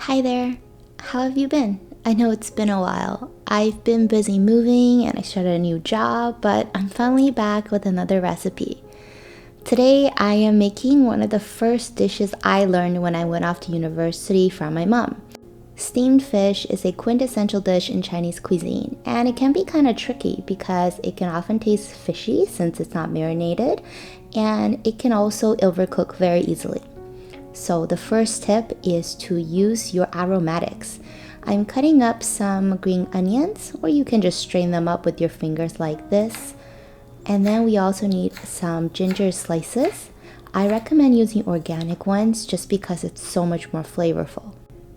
Hi there, how have you been? I know it's been a while. I've been busy moving and I started a new job, but I'm finally back with another recipe. Today I am making one of the first dishes I learned when I went off to university from my mom. Steamed fish is a quintessential dish in Chinese cuisine, and it can be kind of tricky because it can often taste fishy since it's not marinated, and it can also overcook very easily. So the first tip is to use your aromatics. I'm cutting up some green onions, or you can just strain them up with your fingers like this. And then we also need some ginger slices. I recommend using organic ones just because it's so much more flavorful.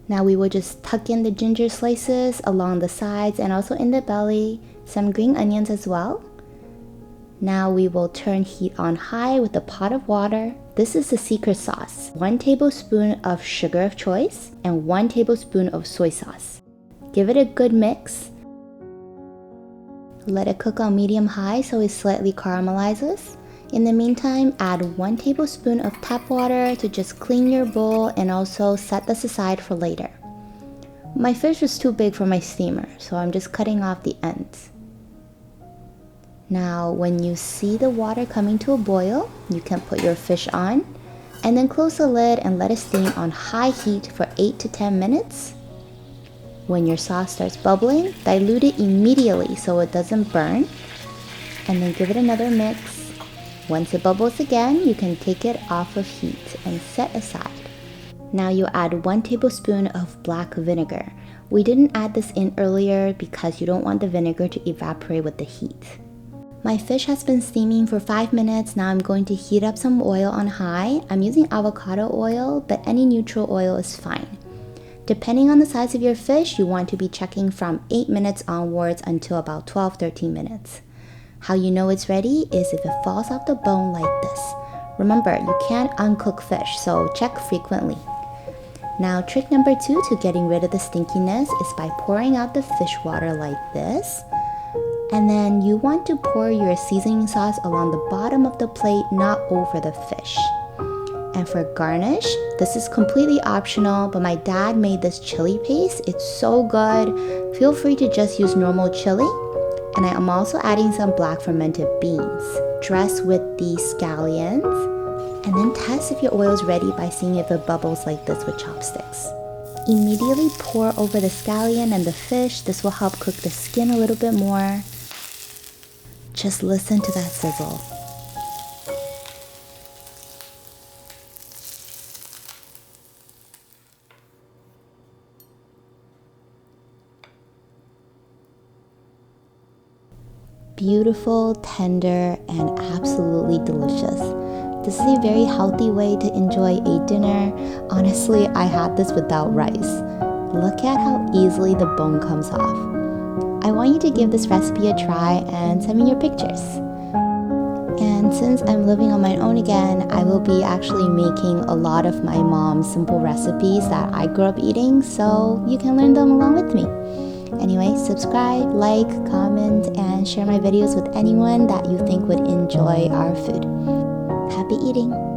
Now we will just tuck in the ginger slices along the sides and also in the belly, some green onions as well. Now we will turn heat on high with a pot of water. This is the secret sauce. 1 tablespoon of sugar of choice and 1 tablespoon of soy sauce. Give it a good mix. Let it cook on medium-high so it slightly caramelizes. In the meantime, add 1 tablespoon of tap water to just clean your bowl and also set this aside for later. My fish was too big for my steamer, so I'm just cutting off the ends. Now, when you see the water coming to a boil, you can put your fish on and then close the lid and let it steam on high heat for 8 to 10 minutes. When your sauce starts bubbling, dilute it immediately so it doesn't burn, and then give it another mix. Once it bubbles again, you can take it off of heat and set aside. Now you add 1 tablespoon of black vinegar. We didn't add this in earlier because you don't want the vinegar to evaporate with the heat. My fish has been steaming for 5 minutes. Now I'm going to heat up some oil on high. I'm using avocado oil, but any neutral oil is fine. Depending on the size of your fish, you want to be checking from 8 minutes onwards until about 12-13 minutes. How you know it's ready is if it falls off the bone like this. Remember, you can't uncook fish, so check frequently. Now, trick number 2 to getting rid of the stinkiness is by pouring out the fish water like this. And then you want to pour your seasoning sauce along the bottom of the plate, not over the fish. And for garnish, this is completely optional, but my dad made this chili paste. It's so good. Feel free to just use normal chili. And I am also adding some black fermented beans. Dress with the scallions. And then test if your oil is ready by seeing if it bubbles like this with chopsticks. Immediately pour over the scallion and the fish. This will help cook the skin a little bit more. Just listen to that sizzle. Beautiful, tender, and absolutely delicious. This is a very healthy way to enjoy a dinner. Honestly, I had this without rice. Look at how easily the bone comes off. I want you to give this recipe a try and send me your pictures. And since I'm living on my own again, I will be actually making a lot of my mom's simple recipes that I grew up eating, so you can learn them along with me. Anyway, subscribe, like, comment, and share my videos with anyone that you think would enjoy our food. Happy eating!